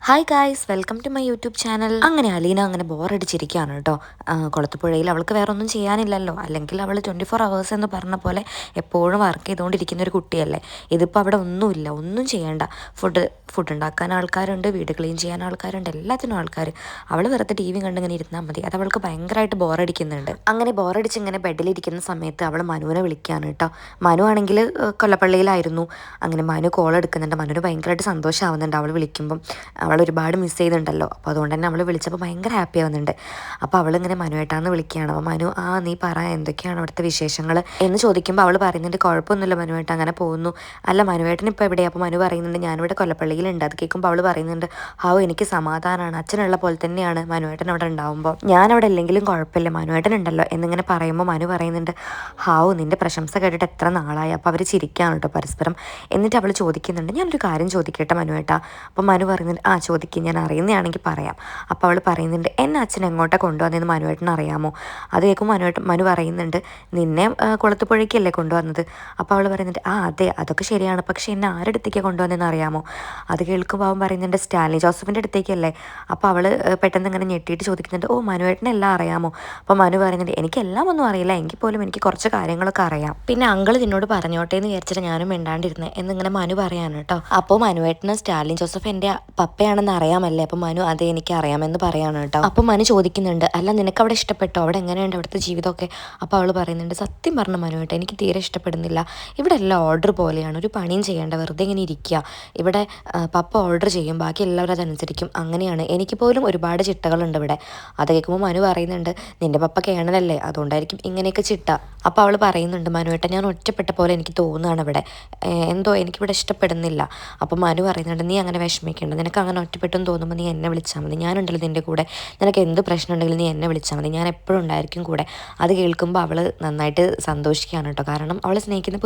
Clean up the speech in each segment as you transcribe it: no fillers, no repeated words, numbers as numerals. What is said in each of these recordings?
Hi guys, welcome to my YouTube channel. അങ്ങനെ അലീന അങ്ങനെ ബോറടിച്ചിരിക്കുകയാണ് കേട്ടോ. കുളത്തുപുഴയിൽ അവൾക്ക് വേറെ ഒന്നും ചെയ്യാനില്ലല്ലോ, അല്ലെങ്കിൽ അവൾ 24 hours എന്ന് പറഞ്ഞ പോലെ എപ്പോഴും വർക്ക് ചെയ്തുകൊണ്ടിരിക്കുന്ന ഒരു കുട്ടിയല്ലേ. ഇതിപ്പോൾ അവിടെ ഒന്നുമില്ല, ഒന്നും ചെയ്യണ്ട. ഫുഡ് ഉണ്ടാക്കാൻ ആൾക്കാരുണ്ട്, വീട് ക്ലീൻ ചെയ്യാൻ ആൾക്കാരുണ്ട്, എല്ലാത്തിനും ആൾക്കാർ. അവൾ വെറുതെ TV കണ്ടിങ്ങനെ ഇരുന്നാൽ മതി. അത് അവൾക്ക് ഭയങ്കരമായിട്ട് ബോറടിക്കുന്നുണ്ട്. അങ്ങനെ ബോറടിച്ച് ഇങ്ങനെ ബെഡിലിരിക്കുന്ന സമയത്ത് അവൾ മനുവിനെ വിളിക്കുകയാണ് കേട്ടോ. മനു ആണെങ്കിൽ കൊല്ലപ്പള്ളിയിലായിരുന്നു. അങ്ങനെ മനു കോൾ എടുക്കുന്നുണ്ട്. മനുവിന് ഭയങ്കരമായിട്ട് സന്തോഷമാവുന്നുണ്ട് അവൾ വിളിക്കുമ്പം. അവൾ ഒരുപാട് മിസ് ചെയ്തിട്ടുണ്ടല്ലോ. അപ്പോൾ അതുകൊണ്ട് തന്നെ അവൾ വിളിച്ചപ്പോൾ ഭയങ്കര ഹാപ്പി ആവുന്നുണ്ട്. അപ്പോൾ അവളിങ്ങനെ മനുവേട്ടാന്ന് വിളിക്കുകയാണ്. അപ്പോൾ മനു നീ പറ, എന്തൊക്കെയാണ് അവിടുത്തെ വിശേഷങ്ങൾ എന്ന് ചോദിക്കുമ്പോൾ അവൾ പറയുന്നുണ്ട്, കുഴപ്പമൊന്നുമില്ല മനുവേട്ട, അങ്ങനെ പോകുന്നു. അല്ല മനുവേട്ടൻ ഇപ്പോൾ എവിടെയാണ്? അപ്പോൾ മനു പറയുന്നുണ്ട്, ഞാനിവിടെ കൊല്ലപ്പള്ളിയിലുണ്ട്. അത് കേൾക്കുമ്പോൾ അവൾ പറയുന്നുണ്ട്, എനിക്ക് സമാധാനമാണ്, അച്ഛനുള്ള പോലെ തന്നെയാണ് മനുവേട്ടൻ അവിടെ ഉണ്ടാവുമ്പോൾ. ഞാനവിടെ ഇല്ലെങ്കിലും കുഴപ്പമില്ല, മനുവേട്ടൻ ഉണ്ടല്ലോ എന്നിങ്ങനെ പറയുമ്പോൾ മനു പറയുന്നുണ്ട്, നിൻ്റെ പ്രശംസ കേട്ടിട്ട് എത്ര നാളായി. അപ്പോൾ അവർ ചിരിക്കുകയാണ് കേട്ടോ പരസ്പരം. എന്നിട്ട് അവൾ ചോദിക്കുന്നുണ്ട്, ഞാനൊരു കാര്യം ചോദിക്കട്ടെ മനുവേട്ട. അപ്പോൾ മനു പറയുന്നുണ്ട്, ചോദിക്കും, ഞാൻ അറിയുന്നതാണെങ്കിൽ പറയാം. അപ്പോൾ അവൾ പറയുന്നുണ്ട്, എന്നെ അച്ഛൻ എങ്ങോട്ടാണ് കൊണ്ടുവന്നതെന്ന് മനുവേട്ടന് അറിയാമോ? അത് കേൾക്കുമ്പോൾ മനു പറയുന്നുണ്ട്, നിന്നെ കുളത്തുപുഴയ്ക്കല്ലേ കൊണ്ടുവന്നത്? അപ്പോൾ അവൾ പറയുന്നുണ്ട്, അതെ അതൊക്കെ ശരിയാണ്, പക്ഷേ എന്നെ ആരുടെ അടുത്തേക്കാണ് കൊണ്ടുവന്നതെന്ന് അറിയാമോ? അത് കേൾക്കുമ്പോൾ അവൻ പറയുന്നുണ്ട്, സ്റ്റാൻലി ജോസഫിൻ്റെ അടുത്തേക്കല്ലേ? അപ്പോൾ അവൾ പെട്ടെന്ന് ഇങ്ങനെ ഞെട്ടിയിട്ട് ചോദിക്കുന്നുണ്ട്, മനുവേട്ടനെല്ലാം അറിയാമോ? അപ്പോൾ മനു പറയുന്നുണ്ട്, എനിക്കെല്ലാം ഒന്നും അറിയില്ല, എങ്കിൽ പോലും എനിക്ക് കുറച്ച് കാര്യങ്ങളൊക്കെ അറിയാം. പിന്നെ അങ്കിൾ നിന്നോട് പറഞ്ഞോട്ടെ എന്ന് വിചാരിച്ചിട്ട് ഞാനും മിണ്ടാണ്ടിരുന്നത് എന്നിങ്ങനെ മനു പറയാണ് കേട്ടോ. അപ്പോൾ മനുവേട്ടന് സ്റ്റാലിൻ ജോസഫ് എൻ്റെ പപ്പയാണെന്ന് അറിയാമല്ലേ? അപ്പം മനു അതെ എനിക്ക് അറിയാമെന്ന് പറയാണ് കേട്ടോ. അപ്പം മനു ചോദിക്കുന്നുണ്ട്, അല്ല നിനക്ക് അവിടെ ഇഷ്ടപ്പെട്ടോ? അവിടെ എങ്ങനെയുണ്ട് അവിടുത്തെ ജീവിതമൊക്കെ? അപ്പോൾ അവൾ പറയുന്നുണ്ട്, സത്യം പറഞ്ഞ മനു കേട്ടോ, എനിക്ക് തീരെ ഇഷ്ടപ്പെടുന്നില്ല. ഇവിടെ എല്ലാം ഓർഡർ പോലെയാണ്, ഒരു പണിയും ചെയ്യേണ്ട, വെറുതെ ഇങ്ങനെ ഇരിക്കുക. ഇവിടെ പപ്പ ഓർഡർ ചെയ്യും, ബാക്കി എല്ലാവരും അതനുസരിക്കും, അങ്ങനെയാണ്. എനിക്ക് പോലും ഒരുപാട് ചിട്ടകളുണ്ട് ഇവിടെ. അത് കേൾക്കുമ്പോൾ മനു പറയുന്നുണ്ട്, നിൻ്റെ പപ്പ കേണലല്ലേ, അതുകൊണ്ടായിരിക്കും ഇങ്ങനെയൊക്കെ ചിട്ട. അപ്പോൾ അവൾ പറയുന്നുണ്ട്, മനുവേട്ട ഞാൻ ഒറ്റപ്പെട്ട പോലെ എനിക്ക് തോന്നുകയാണ് ഇവിടെ, എന്തോ എനിക്കിവിടെ ഇഷ്ടപ്പെടുന്നില്ല. അപ്പം മനു പറയുന്നുണ്ട്, നീ അങ്ങനെ വിഷമിക്കേണ്ട, നിനക്ക് അങ്ങനെ ഒറ്റപ്പെട്ടെന്ന് തോന്നുമ്പോൾ നീ എന്നെ വിളിച്ചാൽ മതി, ഞാനുണ്ടല്ലോ നിൻ്റെ കൂടെ. നിനക്ക് എന്ത് പ്രശ്നം ഉണ്ടെങ്കിലും നീ എന്നെ വിളിച്ചാൽ മതി, ഞാൻ എപ്പോഴും ഉണ്ടായിരിക്കും കൂടെ. അത് കേൾക്കുമ്പോൾ അവൾ നന്നായിട്ട് സന്തോഷിക്കുകയാണ് കേട്ടോ. കാരണം അവൾ സ്നേഹിക്കുന്ന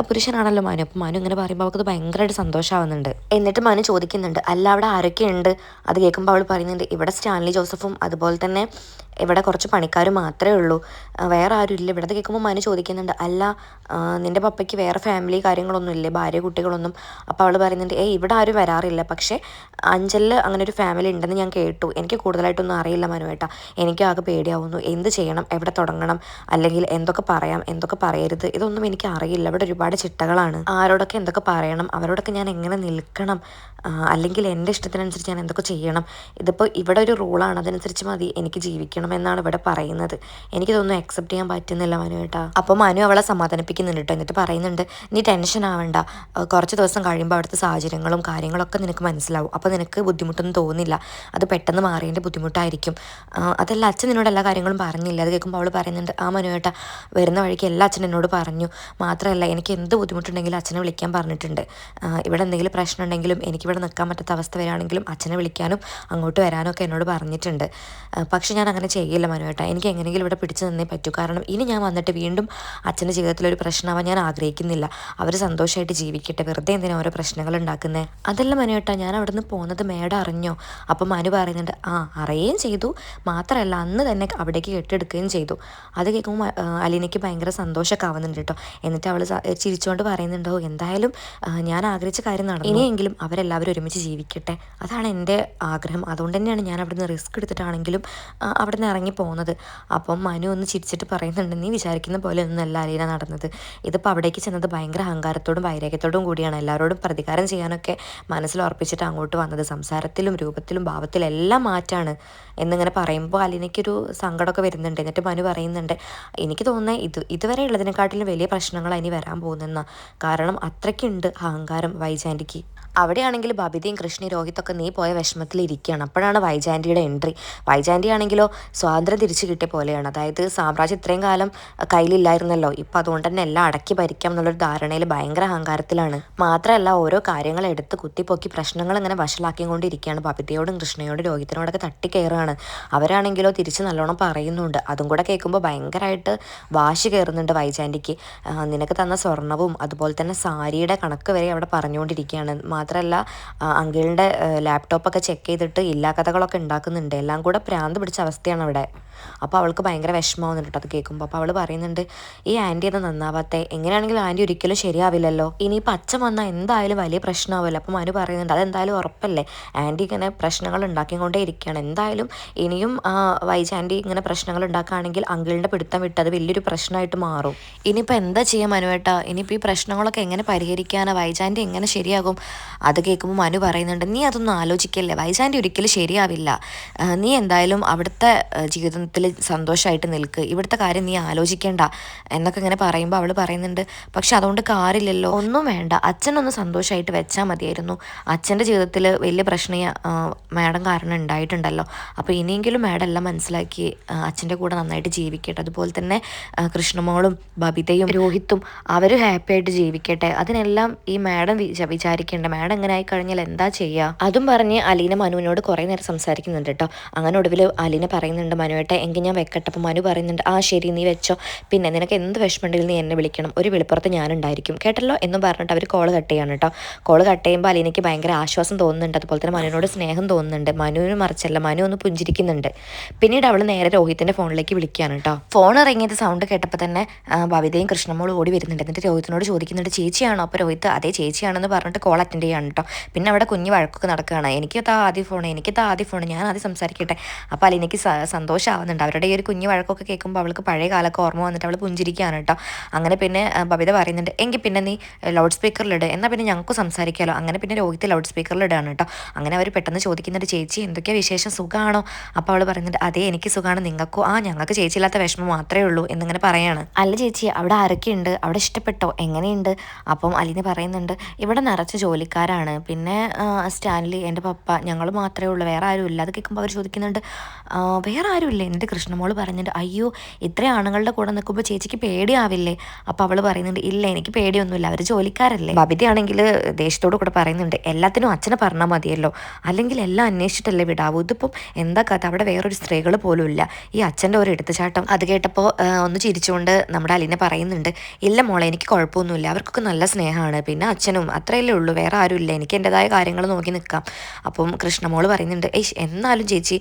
പുരുഷനാണല്ലോ മനു. അപ്പോൾ മനു ഇങ്ങനെ പറയുമ്പോൾ അവൾക്ക് ഭയങ്കരമായിട്ട് സന്തോഷമാവുന്നുണ്ട്. എന്നിട്ട് മനു ചോദിക്കുന്നുണ്ട്, അല്ല അവിടെ ആരൊക്കെയുണ്ട്? അത് കേൾക്കുമ്പോൾ അവൾ പറയുന്നുണ്ട്, ഇവിടെ സ്റ്റാൻലി ജോസഫും അതുപോലെ തന്നെ ഇവിടെ കുറച്ച് പണിക്കാർ മാത്രമേ ഉള്ളൂ, വേറെ ആരും ഇല്ല ഇവിടെ. അത് കേൾക്കുമ്പോൾ മനു ചോദിക്കുന്നുണ്ട്, അല്ല നിൻ്റെ പപ്പയ്ക്ക് വേറെ ഫാമിലി കാര്യങ്ങളൊന്നും ഇല്ലേ, ഭാര്യ കുട്ടികളൊന്നും? അപ്പോൾ അവൾ പറയുന്നുണ്ട്, ഇവിടെ ആരും വരാറില്ല, പക്ഷേ അഞ്ചലിൽ അങ്ങനെ ഒരു ഫാമിലി ഉണ്ടെന്ന് ഞാൻ കേട്ടു. എനിക്ക് കൂടുതലായിട്ടൊന്നും അറിയില്ല മനുവേട്ട, എനിക്ക് ആകെ പേടിയാവുന്നു. എന്ത് ചെയ്യണം, എവിടെ തുടങ്ങണം, അല്ലെങ്കിൽ എന്തൊക്കെ പറയാം എന്തൊക്കെ പറയരുത്, ഇതൊന്നും എനിക്ക് അറിയില്ല. ഇവിടെ ഒരുപാട് ചിട്ടകളാണ്, ആരോടൊക്കെ എന്തൊക്കെ പറയണം, അവരോടൊക്കെ ഞാൻ എങ്ങനെ നിൽക്കണം, അല്ലെങ്കിൽ എൻ്റെ ഇഷ്ടത്തിനനുസരിച്ച് ഞാൻ എന്തൊക്കെ ചെയ്യണം. ഇതിപ്പോൾ ഇവിടെ ഒരു റൂളാണ്, അതനുസരിച്ച് മതി എനിക്ക് ജീവിക്കണം എന്നാണ് ഇവിടെ പറയുന്നത്. എനിക്കിതൊന്നും അക്സെപ്റ്റ് ചെയ്യാൻ പറ്റുന്നില്ല മനുവേട്ട. അപ്പോൾ മനു അവളെ സമാധാനിപ്പിക്കുന്നുണ്ട് കേട്ടോ. എന്നിട്ട് പറയുന്നുണ്ട്, നീ ടെൻഷൻ ആവണ്ട, കുറച്ച് ദിവസം കഴിയുമ്പോൾ അവിടുത്തെ സാഹചര്യങ്ങളും കാര്യങ്ങളൊക്കെ നിനക്ക് മനസ്സിലാവും. അപ്പോൾ നിനക്ക് ബുദ്ധിമുട്ടൊന്നും തോന്നില്ല, അത് പെട്ടെന്ന് മാറേണ്ട ബുദ്ധിമുട്ടായിരിക്കും. അതല്ല അച്ഛൻ നിന്നോട് എല്ലാ കാര്യങ്ങളും പറഞ്ഞില്ല? അത് കേൾക്കുമ്പോൾ അവൾ പറയുന്നുണ്ട്, മനുവേട്ട വരുന്ന വഴിക്ക് എല്ലാ അച്ഛൻ എന്നോട് പറഞ്ഞു. മാത്രമല്ല എനിക്ക് എന്ത് ബുദ്ധിമുട്ടുണ്ടെങ്കിലും അച്ഛനെ വിളിക്കാൻ പറഞ്ഞിട്ടുണ്ട്. ഇവിടെ എന്തെങ്കിലും പ്രശ്നം ഉണ്ടെങ്കിലും എനിക്കിവിടെ നിൽക്കാൻ പറ്റാത്ത അവസ്ഥ വരികയാണെങ്കിലും അച്ഛനെ വിളിക്കാനും അങ്ങോട്ട് വരാനും ഒക്കെ എന്നോട് പറഞ്ഞിട്ടുണ്ട്. പക്ഷെ ഞാൻ അങ്ങനെ ചെയ്യില്ല മനുവേട്ട, എനിക്ക് എങ്ങനെയെങ്കിലും ഇവിടെ പിടിച്ചു നിന്നേ പറ്റൂ. കാരണം ഇനി ഞാൻ വന്നിട്ട് വീണ്ടും അച്ഛൻ്റെ ജീവിതത്തിലൊരു പ്രശ്നമാവാൻ ഞാൻ ആഗ്രഹിക്കുന്നില്ല. അവർ സന്തോഷമായിട്ട് ജീവിക്കട്ടെ, വെറുതെ എന്തിനാ ഓരോ പ്രശ്നങ്ങൾ ഉണ്ടാക്കുന്നത്? അതല്ല മനുവേട്ട, ഞാൻ അവിടെ നിന്ന് പോകുന്നത് മേഡം അറിഞ്ഞോ? അപ്പം മനു പറയുന്നുണ്ട്, അറിയുകയും ചെയ്തു, മാത്രമല്ല അന്ന് തന്നെ അവിടേക്ക് കെട്ടിയെടുക്കുകയും ചെയ്തു. അത് കേൾക്കുമ്പോൾ അലീനയ്ക്ക് ഭയങ്കര സന്തോഷമൊക്കെ ആവുന്നുണ്ട് കേട്ടോ. എന്നിട്ട് അവൾ ചിരിച്ചുകൊണ്ട് പറയുന്നുണ്ടോ, എന്തായാലും ഞാൻ ആഗ്രഹിച്ച കാര്യം നടന്നു, ഇനിയെങ്കിലും അവരെല്ലാവരും ഒരുമിച്ച് ജീവിക്കട്ടെ, അതാണ് എൻ്റെ ആഗ്രഹം. അതുകൊണ്ട് തന്നെയാണ് ഞാൻ അവിടെ നിന്ന് റിസ്ക് എടുത്തിട്ടാണെങ്കിലും അവിടെ നിന്ന് ഇറങ്ങി പോകുന്നത്. അപ്പം മനു ഒന്ന് ചിരിച്ചിട്ട് പറയുന്നുണ്ട്, നീ വിചാരിക്കുന്ന പോലെ ഒന്നല്ല അലീന നടന്നത്. ഇതിപ്പോൾ അവിടേക്ക് ചെന്നത് ഭയങ്കര അഹങ്കാരത്തോടും വൈരാഗ്യത്തോടും കൂടിയാണ്, എല്ലാവരോടും പ്രതികാരം ചെയ്യാനൊക്കെ മനസ്സിൽ ഉറപ്പിച്ചിട്ട് അങ്ങോട്ട് വന്നത്. സംസാരത്തിലും രൂപത്തിലും ഭാവത്തിലും എല്ലാം മാറ്റാണ് എന്നിങ്ങനെ പറയുമ്പോൾ അലീനയ്ക്കൊരു സങ്കടമൊക്കെ വരുന്നുണ്ട്. എന്നിട്ട് മനു പറയുന്നുണ്ട്, എനിക്ക് തോന്നുന്നത് ഇതുവരെ ഉള്ളതിനെക്കാട്ടിലും വലിയ പ്രശ്നങ്ങളാണ് ഇനി വരാൻ പോകുന്നതെന്നാണ്. കാരണം അത്രയ്ക്കുണ്ട് അഹങ്കാരം വൈജാൻറ്റിക്ക്. അവിടെയാണെങ്കിൽ ബബിതയും കൃഷ്ണി രോഹിത്തൊക്കെ നീ പോയ വിഷമത്തിലിരിക്കുകയാണ്. അപ്പോഴാണ് വൈജാൻറ്റിയുടെ എൻട്രി. വൈജാൻറ്റി ആണെങ്കിലോ സ്വാതന്ത്ര്യം തിരിച്ചു കിട്ടിയ പോലെയാണ്. അതായത് സാമ്രാജ്യം ഇത്രയും കാലം കയ്യിലില്ലായിരുന്നല്ലോ, ഇപ്പം അതുകൊണ്ട് തന്നെ എല്ലാം അടക്കി ഭരിക്കാം എന്നുള്ളൊരു ധാരണയിൽ ഭയങ്കര അഹങ്കാരത്തിലാണ്. മാത്രമല്ല ഓരോ കാര്യങ്ങൾ എടുത്ത് കുത്തിപ്പൊക്കി പ്രശ്നങ്ങൾ ഇങ്ങനെ വഷളാക്കിക്കൊണ്ടിരിക്കുകയാണ്. ബബിതയോടും കൃഷ്ണയോടും രോഹിത്തിനോടൊക്കെ തട്ടിക്കയറുകയാണ്. അവരാണെങ്കിലോ തിരിച്ച് നല്ലോണം പറയുന്നുണ്ട്. അതും കൂടെ കേൾക്കുമ്പോൾ ഭയങ്കരമായിട്ട് വാശി കയറുന്നുണ്ട് വൈജാൻറ്റിക്ക്. നിനക്ക് തന്ന സ്വർണവും അതുപോലെ തന്നെ സാരിയുടെ കണക്ക് വരെ അവിടെ പറഞ്ഞുകൊണ്ടിരിക്കുകയാണ്. മാത്രമല്ല അങ്കിളിൻ്റെ ലാപ്ടോപ്പൊക്കെ ചെക്ക് ചെയ്തിട്ട് ഇല്ലാ കഥകളൊക്കെ ഉണ്ടാക്കുന്നുണ്ട്. എല്ലാം കൂടെ ഭ്രാന്ത് പിടിച്ച അവസ്ഥയാണ് അവിടെ. അപ്പോൾ അവൾക്ക് ഭയങ്കര വിഷമമാവുന്നുണ്ട് അത് കേൾക്കുമ്പോൾ. അപ്പോൾ അവൾ പറയുന്നുണ്ട്, ഈ ആൻറ്റി അത് നന്നാവാത്തെ, എങ്ങനെയാണെങ്കിലും ആൻറ്റി ഒരിക്കലും ശരിയാവില്ലല്ലോ, ഇനിയിപ്പോൾ അച്ഛൻ വന്നാൽ എന്തായാലും വലിയ പ്രശ്നമാവില്ല. അപ്പോൾ മനു പറയുന്നുണ്ട്, അതെന്തായാലും എന്തായാലും ഉറപ്പല്ലേ, ആൻറ്റി ഇങ്ങനെ പ്രശ്നങ്ങൾ ഉണ്ടാക്കിക്കൊണ്ടേ ഇരിക്കുകയാണ്. എന്തായാലും ഇനിയും വൈജ ആൻറ്റി ഇങ്ങനെ പ്രശ്നങ്ങൾ ഉണ്ടാക്കുകയാണെങ്കിൽ അങ്കിളിൻ്റെ പിടുത്തം വിട്ടത് വലിയൊരു പ്രശ്നമായിട്ട് മാറും. ഇനിയിപ്പോൾ എന്താ ചെയ്യുക മനുവേട്ടാ, ഇനിയിപ്പോൾ ഈ പ്രശ്നങ്ങളൊക്കെ എങ്ങനെ പരിഹരിക്കാനാണ്, വൈജ ആൻറ്റി എങ്ങനെ ശരിയാകും? അത് കേൾക്കുമ്പോൾ മനു പറയുന്നുണ്ട്, നീ അതൊന്നും ആലോചിക്കല്ലേ, വൈജ ആൻറ്റി ഒരിക്കലും ശരിയാവില്ല. നീ എന്തായാലും അവിടുത്തെ ജീവിതത്തിൽ സന്തോഷമായിട്ട് നിൽക്ക്, ഇവിടുത്തെ കാര്യം നീ ആലോചിക്കേണ്ട എന്നൊക്കെ ഇങ്ങനെ പറയുമ്പോൾ അവൾ പറയുന്നുണ്ട്, പക്ഷെ അതുകൊണ്ട് കാര്യമില്ലല്ലോ, ഒന്നും വേണ്ട, അച്ഛനൊന്ന് സന്തോഷമായിട്ട് വെച്ചാൽ മതിയായിരുന്നു. അച്ഛൻ്റെ ജീവിതത്തിൽ വലിയ പ്രശ്നം മാഡം കാരണം ഉണ്ടായിട്ടുണ്ടല്ലോ, അപ്പോൾ ഇനിയെങ്കിലും മാഡം എല്ലാം മനസ്സിലാക്കി അച്ഛൻ്റെ കൂടെ നന്നായിട്ട് ജീവിക്കട്ടെ. അതുപോലെ തന്നെ കൃഷ്ണമോളും ബബിതയും രോഹിത്തും അവർ ഹാപ്പി ആയിട്ട് ജീവിക്കട്ടെ. അതിനെല്ലാം ഈ മാഡം വിചാരിക്കേണ്ട. മാഡം എങ്ങനെ ആയി കഴിഞ്ഞാൽ എന്താ ചെയ്യുക? അതും പറഞ്ഞ് അലീന മനുവിനോട് കുറേ നേരം സംസാരിക്കുന്നുണ്ട് കേട്ടോ. അങ്ങനെ ഒടുവിൽ അലീന പറയുന്നുണ്ട്, മനുവേട്ടെ എങ്കിൽ ഞാൻ വെക്കട്ടെ. അപ്പോൾ മനു പറയുന്നുണ്ട്, ആ ശരി നീ വെച്ചോ, പിന്നെ നിനക്ക് എന്ത് വിഷമമുണ്ടെങ്കിലും നീ എന്നെ വിളിക്കണം, ഒരു വിളിപ്പുറത്ത് ഞാനുണ്ടായിരിക്കും കേട്ടല്ലോ എന്നും പറഞ്ഞിട്ട് അവർ കോൾ കട്ട് ചെയ്യാണ് കേട്ടോ. കോൾ കട്ട് ചെയ്യുമ്പോൾ അലീനയ്ക്ക് ഭയങ്കര ആശ്വാസം തോന്നുന്നുണ്ട്. അതുപോലെ തന്നെ മനുവിനോട് സ്നേഹം തോന്നുന്നുണ്ട്. മനുവിന് മറിച്ചല്ല, മനു ഒന്ന് പുഞ്ചിരിക്കുന്നുണ്ട്. പിന്നീട് അവൾ നേരെ രോഹിത്തിൻ്റെ ഫോണിലേക്ക് വിളിക്കുകയാണ് കേട്ടോ. ഫോൺ ഇറങ്ങിയത് സൗണ്ട് കേട്ടപ്പോൾ തന്നെ ഭവിതയും കൃഷ്ണമോളും ഓടി വരുന്നുണ്ട്. എന്നിട്ട് രോഹിത്തിനോട് ചോദിക്കുന്നുണ്ട്, ചേച്ചിയാണോ? അപ്പോൾ രോഹിത്ത് അതേ ചേച്ചിയാണെന്ന് പറഞ്ഞിട്ട് കോൾ അറ്റൻഡ് ചെയ്യാണ് കേട്ടോ. പിന്നെ അവിടെ കുഞ്ഞ് വഴക്കൊക്കെ നടക്കുകയാണ്, എനിക്ക് ആദ്യ ഫോൺ ഞാൻ ആദ്യം സംസാരിക്കട്ടെ. അപ്പോൾ അലീനയ്ക്ക് സന്തോഷമാവുന്നുണ്ട്. അവരുടെ ഈ ഒരു കുഞ്ഞ് വഴക്കൊക്കെ കേൾക്കുമ്പോൾ അവൾക്ക് പഴയ കാലമൊക്കെ ഓർമ്മ വന്നിട്ട് അവൾ പുഞ്ചിരിക്കുകയാണ് കേട്ടോ. അങ്ങനെ പിന്നെ ബബിത പറയുന്നുണ്ട്, എങ്കിൽ പിന്നെ നീ ലൗഡ് സ്പീക്കറിലിട്, എന്നാൽ പിന്നെ ഞങ്ങൾക്ക് സംസാരിക്കാമല്ലോ. അങ്ങനെ പിന്നെ രോഹിത്ത് ലൗഡ് സ്പീക്കറിലിടാണ് കേട്ടോ. അങ്ങനെ അവർ പെട്ടെന്ന് ചോദിക്കുന്നുണ്ട്, ചേച്ചി എന്തൊക്കെയാണ് വിശേഷം, സുഖമാണോ? അപ്പോൾ അവൾ പറയുന്നുണ്ട്, അതേ എനിക്ക് സുഖമാണ്, നിങ്ങൾക്കോ? ഞങ്ങൾക്ക് ചേച്ചിയില്ലാത്ത വിഷമം മാത്രമേ ഉള്ളൂ എന്നിങ്ങനെ പറയാണ്. അല്ല ചേച്ചി, അവിടെ ആരൊക്കെയുണ്ട്, അവിടെ ഇഷ്ടപ്പെട്ടോ, എങ്ങനെയുണ്ട്? അപ്പം അലീന പറയുന്നുണ്ട്, ഇവിടെ നിറച്ച് ജോലിക്കാരാണ്, പിന്നെ സ്റ്റാൻലി എൻ്റെ പപ്പ, ഞങ്ങൾ മാത്രമേ ഉള്ളൂ, വേറെ ആരും ഇല്ല. അത് കേൾക്കുമ്പോൾ അവർ ചോദിക്കുന്നുണ്ട്, വേറെ ആരും ഇല്ലേ? എന്നിട്ട് കൃഷ്ണമോൾ പറഞ്ഞിട്ട്, അയ്യോ ഇത്രയും ആണുങ്ങളുടെ കൂടെ നിൽക്കുമ്പോൾ ചേച്ചിക്ക് പേടിയാവില്ലേ? അപ്പോൾ അവൾ പറയുന്നുണ്ട്, ഇല്ല എനിക്ക് പേടിയൊന്നുമില്ല, അവർ ജോലിക്കാരല്ലേ. ബബിതയാണെങ്കിൽ ദേഷ്യത്തോടു കൂടെ പറയുന്നുണ്ട്, എല്ലാത്തിനും അച്ഛനെ പറഞ്ഞാൽ മതിയല്ലോ, അല്ലെങ്കിൽ എല്ലാം അന്വേഷിച്ചിട്ടല്ലേ വിടാവൂ, ഇതിപ്പം എന്താ കഥ, അവിടെ വേറൊരു സ്ത്രീകൾ പോലും ഇല്ല, ഈ അച്ഛൻ്റെ ഒരു എടുത്തുചാട്ടം. അത് കേട്ടപ്പോൾ ഒന്ന് ചിരിച്ചുകൊണ്ട് നമ്മുടെ അലീന പറയുന്നുണ്ട്, ഇല്ല മോളെ എനിക്ക് കുഴപ്പമൊന്നുമില്ല, അവർക്കൊക്കെ നല്ല സ്നേഹമാണ്, പിന്നെ അച്ഛനും അത്രയല്ലേ ഉള്ളൂ, വേറെ ആരും ഇല്ല, എനിക്ക് എൻ്റെതായ കാര്യങ്ങൾ നോക്കി നിൽക്കാം. അപ്പം കൃഷ്ണമോൾ പറയുന്നുണ്ട്, എന്നാലും ചേച്ചി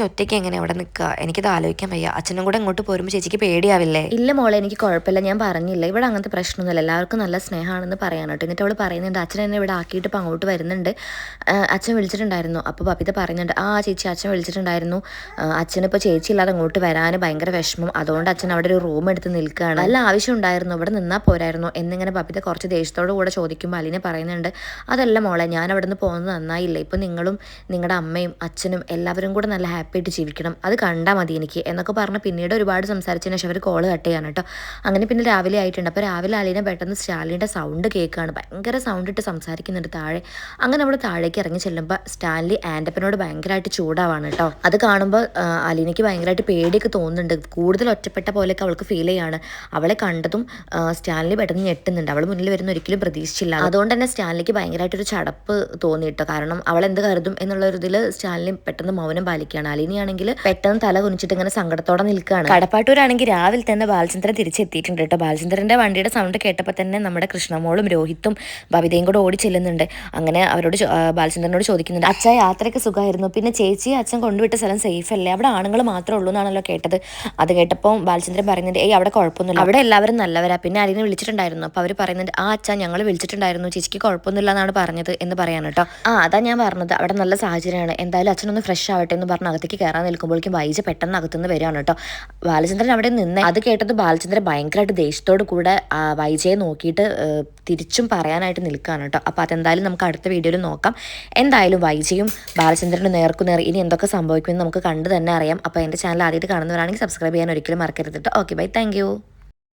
ഒറ്റയ്ക്ക് എങ്ങനെ അവിടെ നിൽക്കുക, എനിക്കത് ആലോചിക്കാൻ വയ്യ, അച്ഛനും കൂടെ ഇങ്ങോട്ട് പോരുമ്പോൾ ചേച്ചിക്ക് പേടിയാവില്ലേ? ഇല്ല മോളെ എനിക്ക് കുഴപ്പമില്ല, ഞാൻ പറഞ്ഞില്ല ഇവിടെ അങ്ങനത്തെ പ്രശ്നമൊന്നുമില്ല, എല്ലാവർക്കും നല്ല സ്നേഹമാണെന്ന് പറയാനായിട്ട്. എന്നിട്ട് അവൾ പറയുന്നുണ്ട്, അച്ഛൻ എന്നെ ഇവിടെ ആക്കിയിട്ട് ഇപ്പോൾ അങ്ങോട്ട് വരുന്നുണ്ട്, അച്ഛൻ വിളിച്ചിട്ടുണ്ടായിരുന്നു. അപ്പോൾ ബബിത പറയുന്നുണ്ട്, ചേച്ചി അച്ഛൻ വിളിച്ചിട്ടുണ്ടായിരുന്നു, അച്ഛനിപ്പോൾ ചേച്ചി ഇല്ലാതെ അങ്ങോട്ട് വരാൻ ഭയങ്കര വിഷമം, അതുകൊണ്ട് അച്ഛൻ അവിടെ ഒരു റൂം എടുത്ത് നിൽക്കുകയാണ്, നല്ല ആവശ്യം ഉണ്ടായിരുന്നു, ഇവിടെ നിന്നാൽ പോരായിരുന്നു എന്നിങ്ങനെ ബബിത കുറച്ച് ദേഷ്യത്തോടു കൂടെ ചോദിക്കുമ്പോൾ അലീന പറയുന്നുണ്ട്, അതല്ല മോളെ, ഞാൻ അവിടെ നിന്ന് പോകുന്നത് നന്നായില്ല, ഇപ്പോൾ നിങ്ങളും നിങ്ങളുടെ അമ്മയും അച്ഛനും എല്ലാവരും കൂടെ നല്ല ഹാപ്പി ആയിട്ട് ജീവിക്കണം, അത് കണ്ടാൽ മതി എനിക്ക് എന്നൊക്കെ പറഞ്ഞ് പിന്നീട് ഒരുപാട് സംസാരിച്ചതിന് ശേഷം അവർ കോൾ കട്ട് ചെയ്യാണ് കേട്ടോ. അങ്ങനെ പിന്നെ രാവിലെ ആയിട്ടുണ്ട്. അപ്പോൾ രാവിലെ അലീന പെട്ടെന്ന് സ്റ്റാലിൻ്റെ സൗണ്ട് കേൾക്കുകയാണ്, ഭയങ്കര സൗണ്ട് ഇട്ട് സംസാരിക്കുന്നുണ്ട് താഴെ. അങ്ങനെ നമ്മൾ താഴേക്ക് ഇറങ്ങി ചെല്ലുമ്പോൾ സ്റ്റാൻലി ആൻ്റപ്പനോട് ഭയങ്കരമായിട്ട് ചൂടാവാണ് കേട്ടോ. അത് കാണുമ്പോൾ അലീനയ്ക്ക് ഭയങ്കരമായിട്ട് പേടിയൊക്കെ തോന്നുന്നുണ്ട്, കൂടുതൽ ഒറ്റപ്പെട്ട പോലെയൊക്കെ അവൾക്ക് ഫീൽ ചെയ്യാണ്. അവളെ കണ്ടതും സ്റ്റാൻലി പെട്ടെന്ന് ഞെട്ടുന്നുണ്ട്, അവൾ മുന്നിൽ വരുന്ന ഒരിക്കലും പ്രതീക്ഷിച്ചില്ല. അതുകൊണ്ട് തന്നെ സ്റ്റാൻലിക്ക് ഭയങ്കരമായിട്ടൊരു ചടപ്പ് തോന്നിയിട്ടോ, കാരണം അവൾ എന്ത് കരുതും എന്നുള്ളൊരിതിൽ സ്റ്റാൻലി പെട്ടെന്ന് മൗനം പാലിക്കുകയാണ്. അലീനയാണെങ്കിൽ പെട്ടെന്ന് തല കുനിച്ചിട്ട് ഇങ്ങനെ സങ്കടത്തോടെ നിൽക്കുകയാണ്. കടപ്പാട്ടൂരാണെങ്കിൽ രാവിലെ തന്നെ ബാലചന്ദ്രൻ തിരിച്ചെത്തിയിട്ടുണ്ട് കേട്ടോ. ബാലചന്ദ്രൻ്റെ വണ്ടിയുടെ സൗണ്ട് കേട്ടപ്പോൾ തന്നെ നമ്മുടെ കൃഷ്ണമോളും രോഹിത്തും ബബിതയും കൂടെ ഓടി ചെല്ലുന്നുണ്ട്. അങ്ങനെ അവരോട് ബാലചന്ദ്രനോട് ചോദിക്കുന്നുണ്ട്, അച്ഛ യാത്രയ്ക്ക് സുഖമായിരുന്നു, പിന്നെ ചേച്ചി അച്ഛൻ കൊണ്ടുവിട്ട സ്ഥലം സേഫ് അല്ലേ, അവിടെ ആണുങ്ങൾ മാത്രമേ ഉള്ളൂ എന്നാണല്ലോ കേട്ടത്. അത് കേട്ടപ്പോൾ ബാലചന്ദ്രൻ പറയുന്നുണ്ട്, അവിടെ കുഴപ്പമൊന്നുമില്ല, അവിടെ എല്ലാവരും നല്ലവരാ, പിന്നെ അലീന വിളിച്ചിട്ടുണ്ടായിരുന്നു. അപ്പോൾ അവർ പറയുന്നുണ്ട്, അച്ഛാ ഞങ്ങൾ വിളിച്ചിട്ടുണ്ടായിരുന്നു, ചേച്ചിക്ക് കുഴപ്പമൊന്നുമില്ല എന്നാണ് പറഞ്ഞത് എന്ന് പറയാൻ കേട്ടോ. അതാ ഞാൻ പറഞ്ഞത്, അവിടെ നല്ല സാഹചര്യമാണ്, എന്തായാലും അച്ഛനൊന്ന് ഫ്രഷ് ആവട്ടെ എന്ന് പറഞ്ഞ് അകത്തേക്ക് കയറാൻ നിൽക്കുമ്പോഴേക്കും വൈജ പെട്ടെന്ന് അകത്തുനിന്ന് വരികയാണ് കേട്ടോ. ബാലചന്ദ്രൻ അവിടെ നിന്ന് അത് കേട്ടത് ബാലചന്ദ്രൻ ഭയങ്കരമായിട്ട് ദേഷ്യത്തോട് കൂടെ വൈജയെ നോക്കിയിട്ട് തിരിച്ചും പറയാനായിട്ട് നിൽക്കുകയാണ് കേട്ടോ. അപ്പോൾ അതെന്തായാലും നമുക്ക് അടുത്ത വീഡിയോയിൽ നോക്കാം. എന്തായാലും വൈജയും ബാലചന്ദ്രനും നേർക്കുനേർ ഇനി എന്തൊക്കെ സംഭവിക്കുമെന്ന് നമുക്ക് കണ്ടു തന്നെ അറിയാം. അപ്പോൾ എൻ്റെ ചാനൽ ആദ്യമായിട്ട് കാണുന്നവരാണെങ്കിൽ സബ്സ്ക്രൈബ് ചെയ്യാൻ ഒരിക്കലും മറക്കരുത് കേട്ടോ. Okay bye, thank